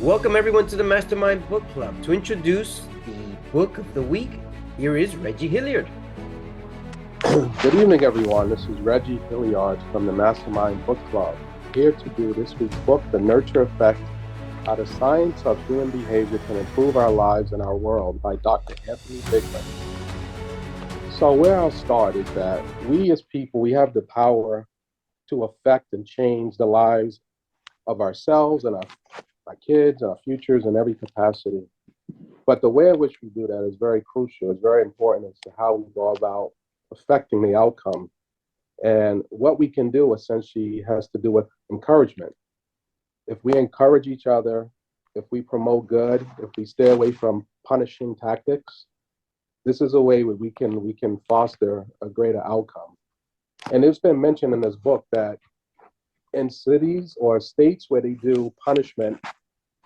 Welcome everyone to the Mastermind Book Club. To introduce the book of the week, here is Reggie Hilliard. Good evening, everyone. This is Reggie Hilliard from the Mastermind Book Club, here to do this week's book, The Nurture Effect, How the Science of Human Behavior Can Improve Our Lives and Our World by Dr. Anthony Biglan. So where I'll start is that we as people, we have the power to affect and change the lives of ourselves and our kids, our futures in every capacity. But the way in which we do that is very crucial. It's very important as to how we go about affecting the outcome. And what we can do essentially has to do with encouragement. If we encourage each other, if we promote good, if we stay away from punishing tactics, this is a way where we can foster a greater outcome. And it's been mentioned in this book that in cities or states where they do punishment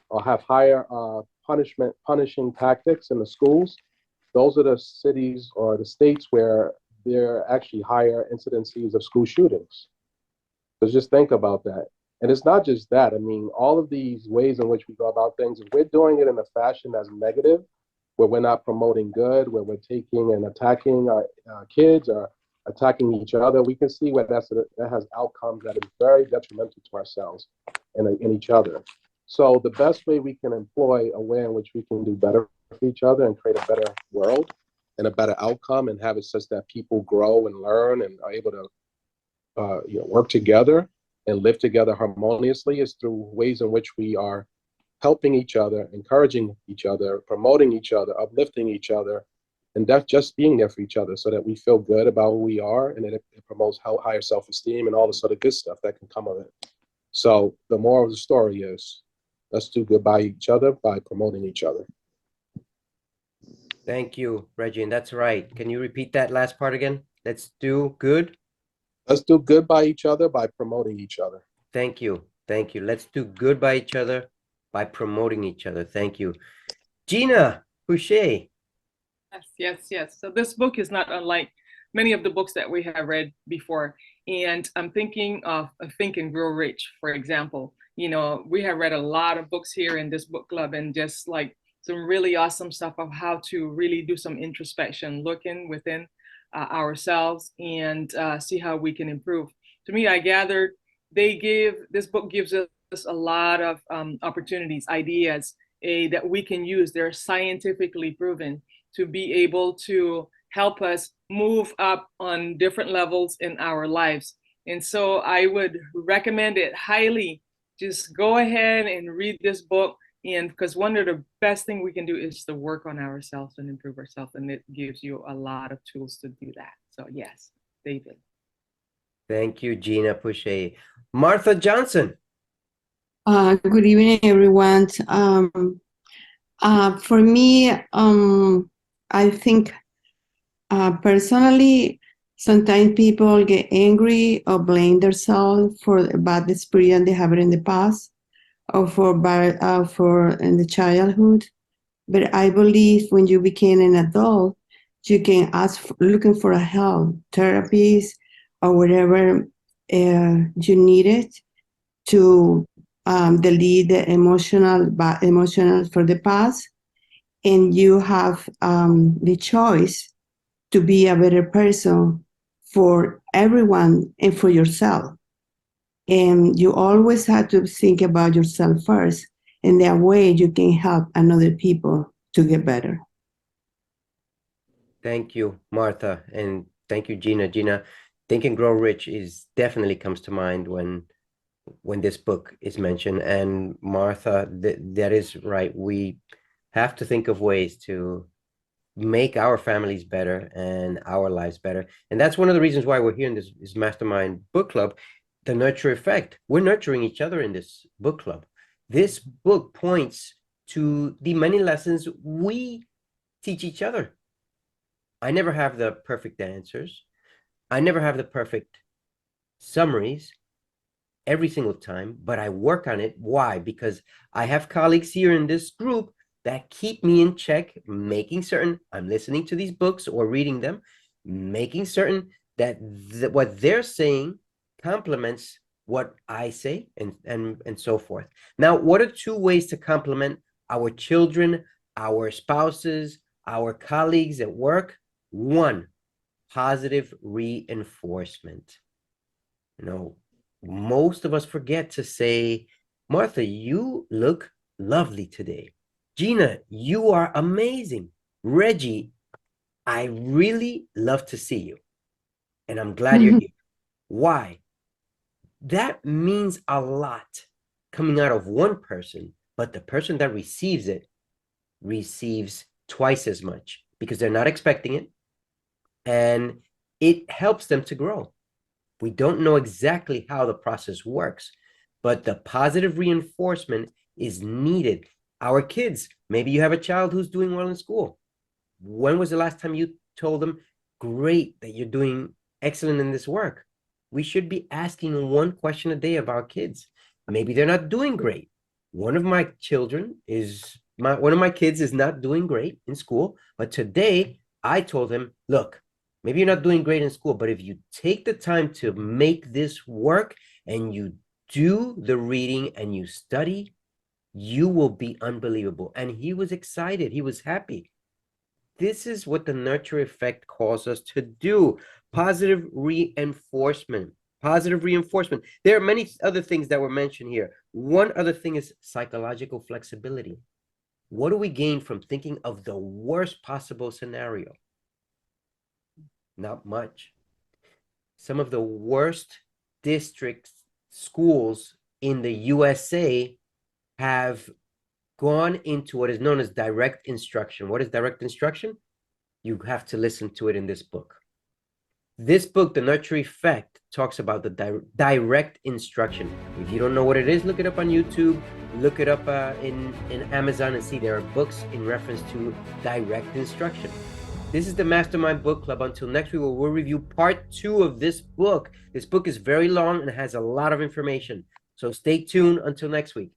or have higher punishing tactics in the schools, those are the cities or the states where there are actually higher incidences of school shootings. So just think about that. And it's not just that. I mean, all of these ways in which we go about things, if we're doing it in a fashion that's negative, where we're not promoting good, where we're taking and attacking our kids or attacking each other, we can see where that has outcomes that is very detrimental to ourselves and each other. So the best way we can employ a way in which we can do better for each other and create a better world and a better outcome and have it such that people grow and learn and are able to work together and live together harmoniously is through ways in which we are helping each other, encouraging each other, promoting each other, uplifting each other, and that's just being there for each other so that we feel good about who we are, and it promotes higher self-esteem and all this other good stuff that can come of it. So the moral of the story is, let's do good by each other by promoting each other. Thank you, Reggie. And that's right. Can you repeat that last part again? Let's do good. Let's do good by each other by promoting each other. Thank you. Thank you. Let's do good by each other by promoting each other. Thank you. Gina Boucher. Yes. So this book is not unlike many of the books that we have read before. And I'm thinking of Think and Grow Rich, for example. You know, we have read a lot of books here in this book club and just like some really awesome stuff of how to really do some introspection, looking within ourselves and see how we can improve. To me, I gathered this book gives us a lot of opportunities, ideas that we can use. They're scientifically proven to be able to help us move up on different levels in our lives. And so I would recommend it highly. Just go ahead and read this book. And because one of the best things we can do is to work on ourselves and improve ourselves. And it gives you a lot of tools to do that. So yes, David. Thank you, Gina Boucher. Martha Johnson. Good evening, everyone. For me, I think personally, sometimes people get angry or blame themselves for the bad experience they have in the past or for in the childhood. But I believe when you became an adult, you can looking for a help, therapies, or whatever you needed to delete the emotional for the past, and you have the choice to be a better person for everyone and for yourself. And you always have to think about yourself first, and that way you can help another people to get better. Thank you, Martha, and thank you, Gina. Gina, Think and Grow Rich definitely comes to mind when this book is mentioned. And Martha, that is right. We have to think of ways to make our families better and our lives better. And that's one of the reasons why we're here in this Mastermind Book Club, the Nurture Effect. We're nurturing each other in this book club. This book points to the many lessons we teach each other. I never have the perfect answers. I never have the perfect summaries every single time, but I work on it. Why? Because I have colleagues here in this group that keep me in check, making certain I'm listening to these books or reading them, making certain that what they're saying complements what I say, and so forth. Now, what are two ways to compliment our children, our spouses, our colleagues at work? One, positive reinforcement. You know, most of us forget to say, Martha, you look lovely today. Gina, you are amazing. Reggie, I really love to see you. And I'm glad you're here. Why? That means a lot coming out of one person, but the person that receives it receives twice as much because they're not expecting it. And it helps them to grow. We don't know exactly how the process works, but the positive reinforcement is needed. Our kids, maybe you have a child who's doing well in school. When was the last time you told them, great, that you're doing excellent in this work? We should be asking one question a day of our kids. Maybe they're not doing great. One of my kids is not doing great in school, but today I told him, look, maybe you're not doing great in school, but if you take the time to make this work and you do the reading and you study, you will be unbelievable. And he was excited. He was happy. This is what the nurture effect calls us to do. Positive reinforcement. Positive reinforcement. There are many other things that were mentioned here. One other thing is psychological flexibility. What do we gain from thinking of the worst possible scenario? Not much. Some of the worst districts, schools in the USA have gone into what is known as direct instruction. What is direct instruction? You have to listen to it in this book. This book, The Nurture Effect, talks about the direct instruction. If you don't know what it is, look it up on YouTube, look it up in Amazon and see there are books in reference to direct instruction. This is the Mastermind Book Club. Until next week, we'll review part 2 of this book. This book is very long and has a lot of information. So stay tuned until next week.